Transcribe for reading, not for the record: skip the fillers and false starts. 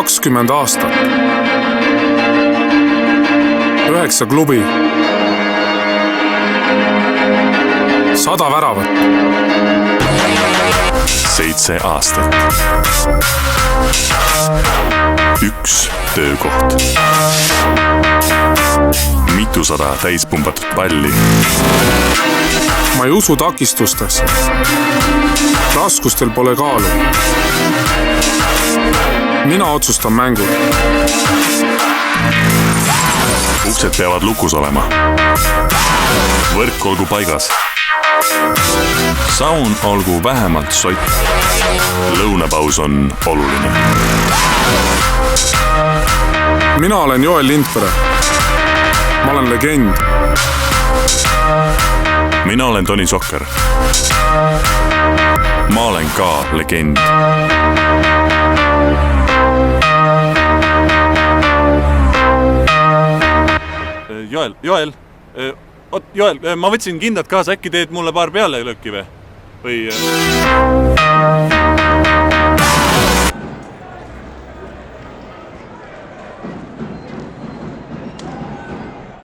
20 aastat. 9 klubi. 100 väravat. 7 aastat. 1 töökoht. Mitusada täispumbatud palli. Ma ei usu takistustes. Raskustel pole kaalu. Mina otsustan mängud. Uksed peavad lukus olema. Võrk olgu paigas. Saun olgu vähemalt sott. Lõunapaus on oluline. Mina olen Joel Lindpere. Ma olen legend. Mina olen Toni Sokker. Ma olen ka legend. Joel, ma võtsin kindad kaasa, äkki teed mulle paar peale lööki või?